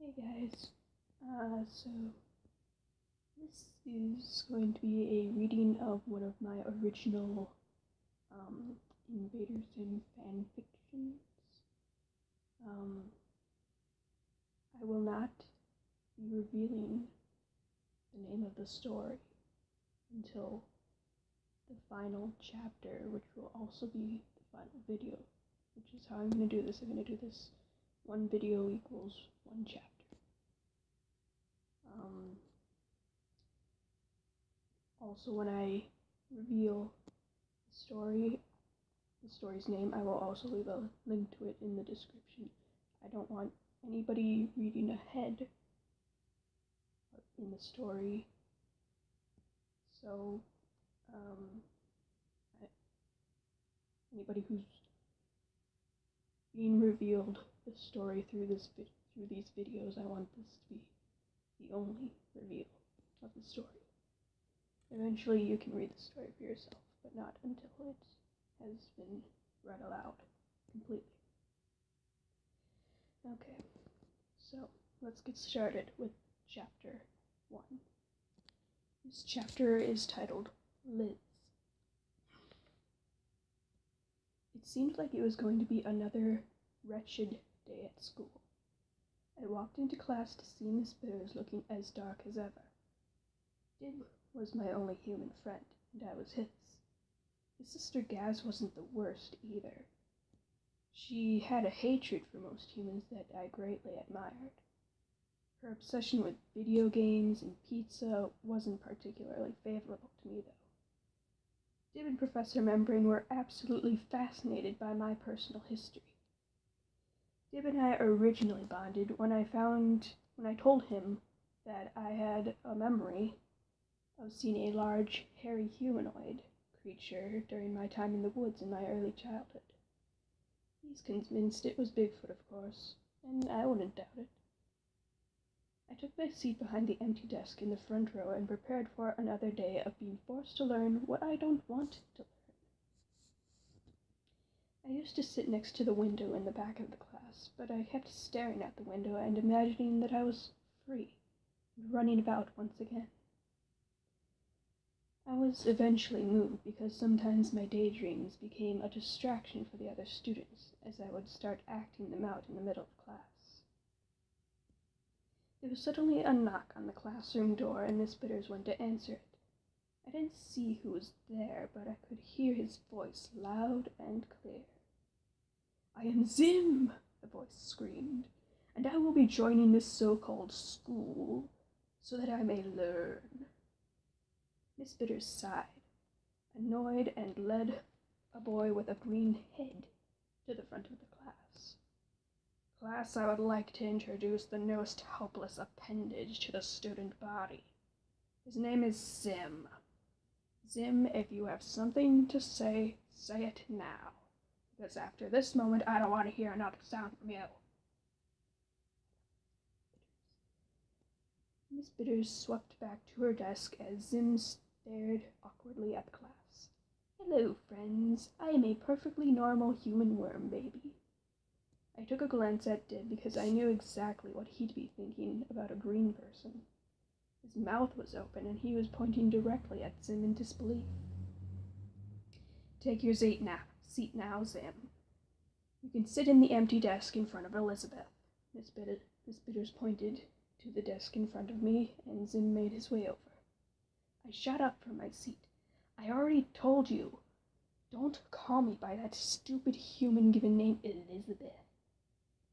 Hey guys, so this is going to be a reading of one of my original Invader Zim Fanfictions. I will not be revealing the name of the story until the final chapter, which will also be the final video, which is how I'm going to do this. I'm going to do this one video equals one chapter. Also, when I reveal the story's name, I will also leave a link to it in the description. I don't want anybody reading ahead in the story, so anybody who's being revealed the story through these videos, I want this to be the only reveal of the story. Eventually you can read the story for yourself, but not until it has been read aloud completely. Okay, so let's get started with chapter 1. This chapter is titled Liz. It seemed like it was going to be another wretched day at school. I walked into class to see Miss Bitters looking as dark as ever. Dib was my only human friend, and I was his. His sister Gaz wasn't the worst either. She had a hatred for most humans that I greatly admired. Her obsession with video games and pizza wasn't particularly favorable to me, though. Dib and Professor Membrane were absolutely fascinated by my personal history. Dib and I originally bonded when I told him that I had a memory of seeing a large, hairy humanoid creature during my time in the woods in my early childhood. He's convinced it was Bigfoot, of course, and I wouldn't doubt it. I took my seat behind the empty desk in the front row and prepared for another day of being forced to learn what I don't want to learn. I used to sit next to the window in the back of the class, but I kept staring at the window and imagining that I was free and running about once again. I was eventually moved because sometimes my daydreams became a distraction for the other students, as I would start acting them out in the middle of class. There was suddenly a knock on the classroom door, and Miss Bitters went to answer it. I didn't see who was there, but I could hear his voice loud and clear. "I am Zim," the voice screamed, "and I will be joining this so-called school so that I may learn." Miss Bitters sighed, annoyed, and led a boy with a green head to the front of the class. "Class, I would like to introduce the newest helpless appendage to the student body. His name is Zim. Zim, if you have something to say, say it now, because after this moment I don't want to hear another sound from you." Miss Bitters swept back to her desk as Zim stared awkwardly at the class. "Hello, friends. I am a perfectly normal human worm baby." I took a glance at Dib because I knew exactly what he'd be thinking about a green person. His mouth was open and he was pointing directly at Zim in disbelief. "Take your seat now, Zim. You can sit in the empty desk in front of Elizabeth." Miss Bitters pointed to the desk in front of me, and Zim made his way over. I shot up from my seat. "I already told you. Don't call me by that stupid human-given name, Elizabeth.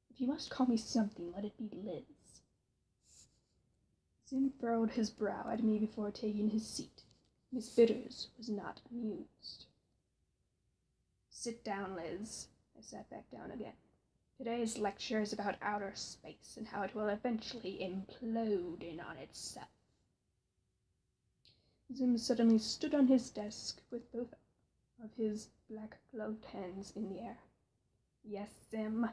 If you must call me something, let it be Liz." Zim furrowed his brow at me before taking his seat. Miss Bitters was not amused. "Sit down, Liz." I sat back down again. "Today's lecture is about outer space and how it will eventually implode in on itself." Zim suddenly stood on his desk with both of his black-gloved hands in the air. "Yes, Zim.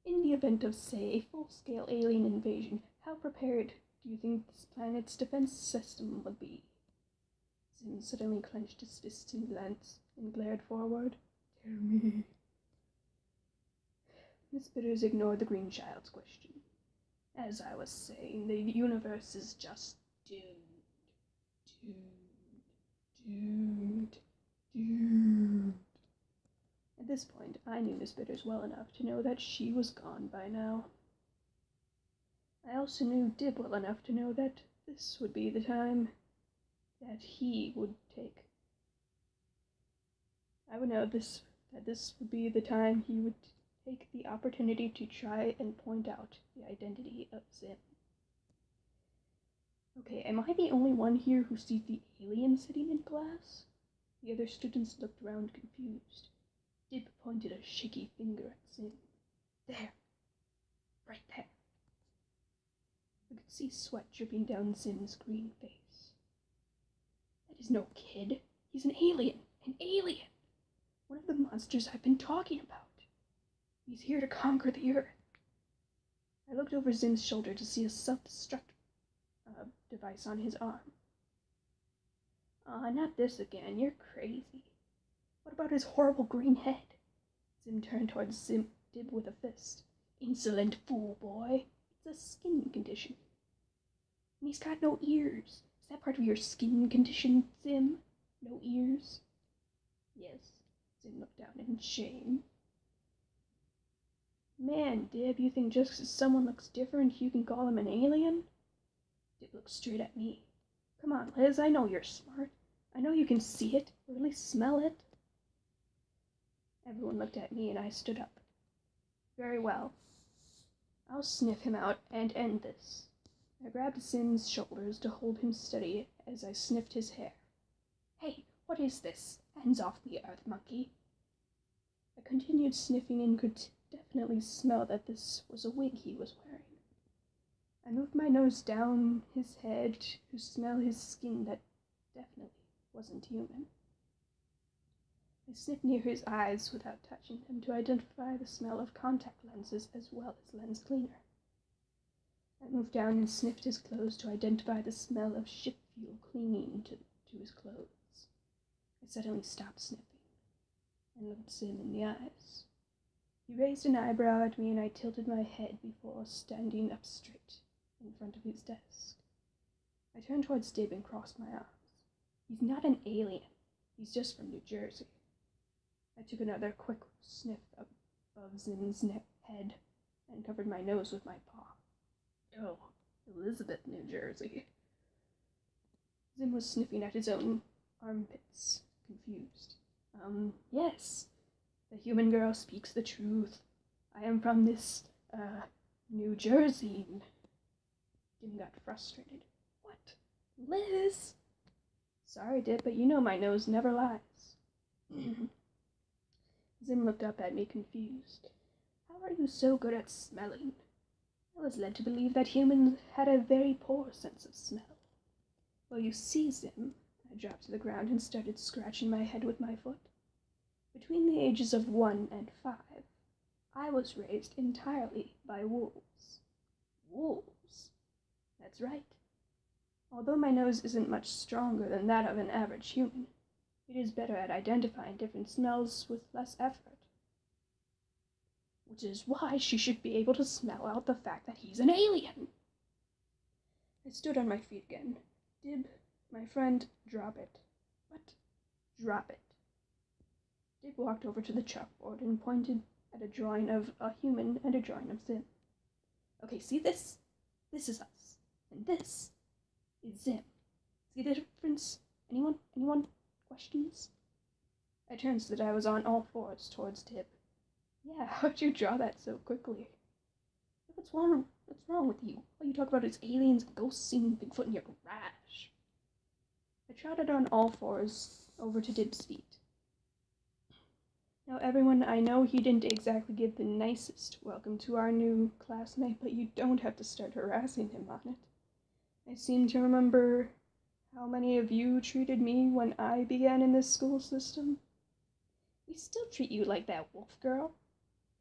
In the event of, say, a full-scale alien invasion, how prepared do you think this planet's defense system would be?" Zim suddenly clenched his fists and glared forward. "Tell me." Miss Bitters ignored the green child's question. As I was saying, the universe is just doomed. Doomed. Doomed. At this point, I knew Miss Bitters well enough to know that she was gone by now. I also knew Dib well enough to know that this would be the time that he would take. I would know that this would be the time he would take the opportunity to try and point out the identity of Zim. Okay, am I the only one here who sees the alien sitting in class? The other students looked around confused. Dib pointed a shaky finger at Zim. There. Right there. I could see sweat dripping down Zim's green face. That is no kid. He's an alien. An alien! One of the monsters I've been talking about. He's here to conquer the Earth. I looked over Zim's shoulder to see a self-destruct device on his arm. Not this again. You're crazy. What about his horrible green head? Zim turned towards Dib with a fist. Insolent fool, boy. It's a skin condition. And he's got no ears. Is that part of your skin condition, Zim? No ears? Yes. Zim looked down in shame. Man, Dib, you think just because someone looks different, you can call him an alien? Dib looked straight at me. Come on, Liz, I know you're smart. I know you can see it, or at least smell it. Everyone looked at me, and I stood up. Very well. I'll sniff him out and end this. I grabbed Zim's shoulders to hold him steady as I sniffed his hair. Hey, what is this? Hands off me, Earth Monkey. I continued sniffing and could definitely smell that this was a wig he was wearing. I moved my nose down his head to smell his skin that definitely wasn't human. I sniffed near his eyes without touching them to identify the smell of contact lenses as well as lens cleaner. I moved down and sniffed his clothes to identify the smell of ship fuel clinging to his clothes. I suddenly stopped sniffing and looked Zim in the eyes. He raised an eyebrow at me and I tilted my head before standing up straight in front of his desk. I turned towards Dib and crossed my arms. He's not an alien. He's just from New Jersey. I took another quick sniff above Zim's head and covered my nose with my paw. Oh, Elizabeth, New Jersey. Zim was sniffing at his own armpits, confused. Yes, the human girl speaks the truth. I am from this, New Jersey. Jim got frustrated. What? Liz? Sorry, Dib, but you know my nose never lies. Zim looked up at me confused. How are you so good at smelling? I was led to believe that humans had a very poor sense of smell. Well, you see, Zim, I dropped to the ground and started scratching my head with my foot. Between the ages of 1 and 5, I was raised entirely by wolves. Wolves? That's right. Although my nose isn't much stronger than that of an average human, it is better at identifying different smells with less effort. Which is why she should be able to smell out the fact that he's an alien. I stood on my feet again. Dib, my friend, drop it. What? Drop it. Dib walked over to the chalkboard and pointed at a drawing of a human and a drawing of Zim. Okay, see this? This is us. And this is Zim. See the difference? Anyone? Questions? I turned so that I was on all fours towards Dib. Yeah, how'd you draw that so quickly? What's wrong with you? All you talk about is aliens and ghosts seeing Bigfoot in your garage. I trotted on all fours over to Dib's feet. Now, everyone, I know he didn't exactly give the nicest welcome to our new classmate, but you don't have to start harassing him on it. I seem to remember how many of you treated me when I began in this school system. We still treat you like that, wolf girl.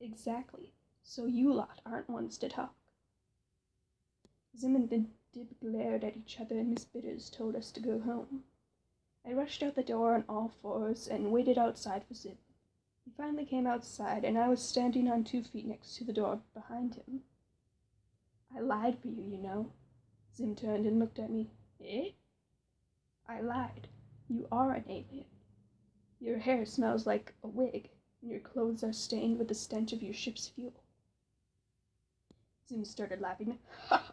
Exactly. So you lot aren't ones to talk. Zim and Dib glared at each other and Miss Bitters told us to go home. I rushed out the door on all fours and waited outside for Zim. He finally came outside and I was standing on 2 feet next to the door behind him. I lied for you, you know. Zim turned and looked at me. Eh? I lied. You are an alien. Your hair smells like a wig, and your clothes are stained with the stench of your ship's fuel. Zim started laughing. Ha!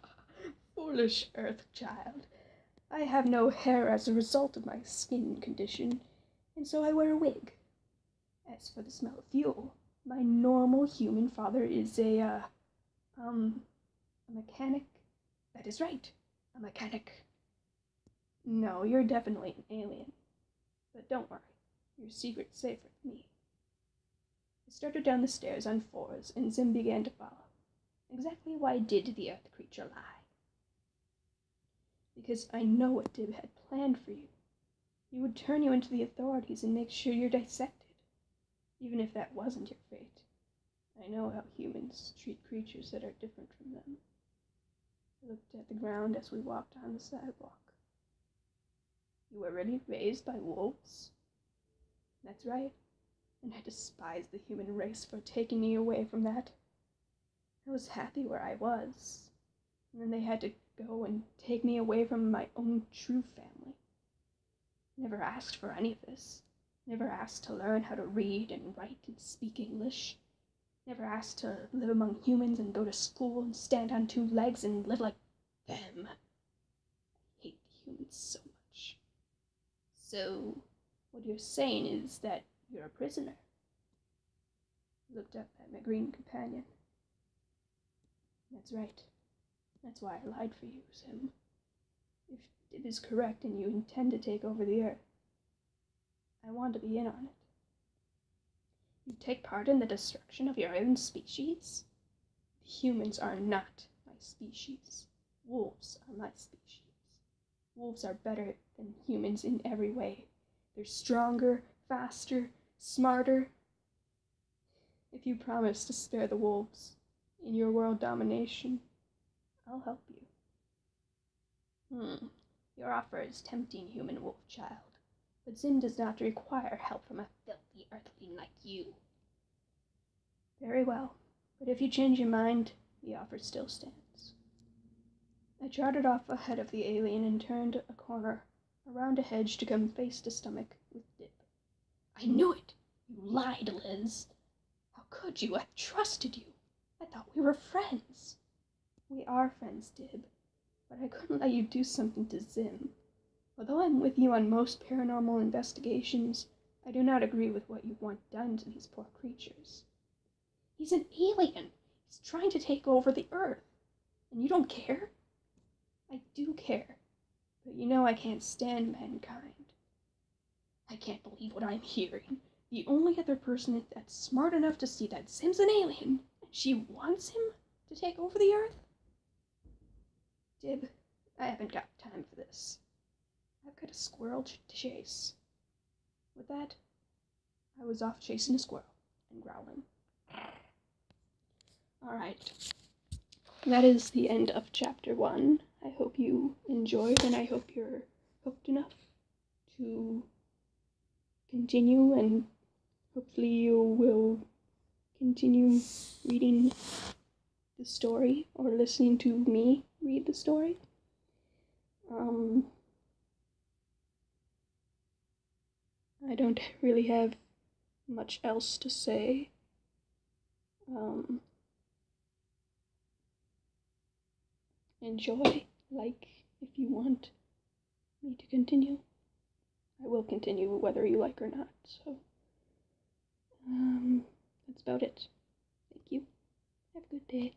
Foolish Earth child. I have no hair as a result of my skin condition, and so I wear a wig. As for the smell of fuel, my normal human father is a mechanic. That is right, a mechanic. No, you're definitely an alien. But don't worry, your secret's safe with me. I started down the stairs on fours, and Zim began to follow. Exactly why did the Earth creature lie? Because I know what Dib had planned for you. He would turn you into the authorities and make sure you're dissected, even if that wasn't your fate. I know how humans treat creatures that are different from them. I looked at the ground as we walked on the sidewalk. You were really raised by wolves? That's right, and I despise the human race for taking me away from that. I was happy where I was, and then they had to go and take me away from my own true family. Never asked for any of this. Never asked to learn how to read and write and speak English. Never asked to live among humans and go to school and stand on two legs and live like them. I hate humans so much. So, what you're saying is that you're a prisoner? I looked up at my green companion. That's right. That's why I lied for you, Zim. If it is correct and you intend to take over the Earth, I want to be in on it. You take part in the destruction of your own species? Humans are not my species. Wolves are my species. Wolves are better than humans in every way. They're stronger, faster, smarter. If you promise to spare the wolves in your world domination, I'll help you. Your offer is tempting, human wolf child, but Zim does not require help from a filthy earthling like you. Very well, but if you change your mind, the offer still stands. I trotted off ahead of the alien and turned a corner around a hedge to come face to stomach with Dib. I knew it! You lied, Liz! How could you? I trusted you! I thought we were friends. We are friends, Dib, but I couldn't let you do something to Zim. Although I'm with you on most paranormal investigations, I do not agree with what you want done to these poor creatures. He's an alien. He's trying to take over the Earth. And you don't care? I do care. But you know I can't stand mankind. I can't believe what I'm hearing. The only other person that's smart enough to see that Zim's an alien, and she wants him to take over the Earth? Dib, I haven't got time for this. I've got a squirrel to chase. With that, I was off chasing a squirrel and growling. Alright, that is the end of chapter 1. I hope you enjoyed, and I hope you're hooked enough to continue, and hopefully you will continue reading the story, or listening to me read the story. I don't really have much else to say. Enjoy, like, if you want me to continue. I will continue whether you like or not, so, that's about it. Thank you. Have a good day.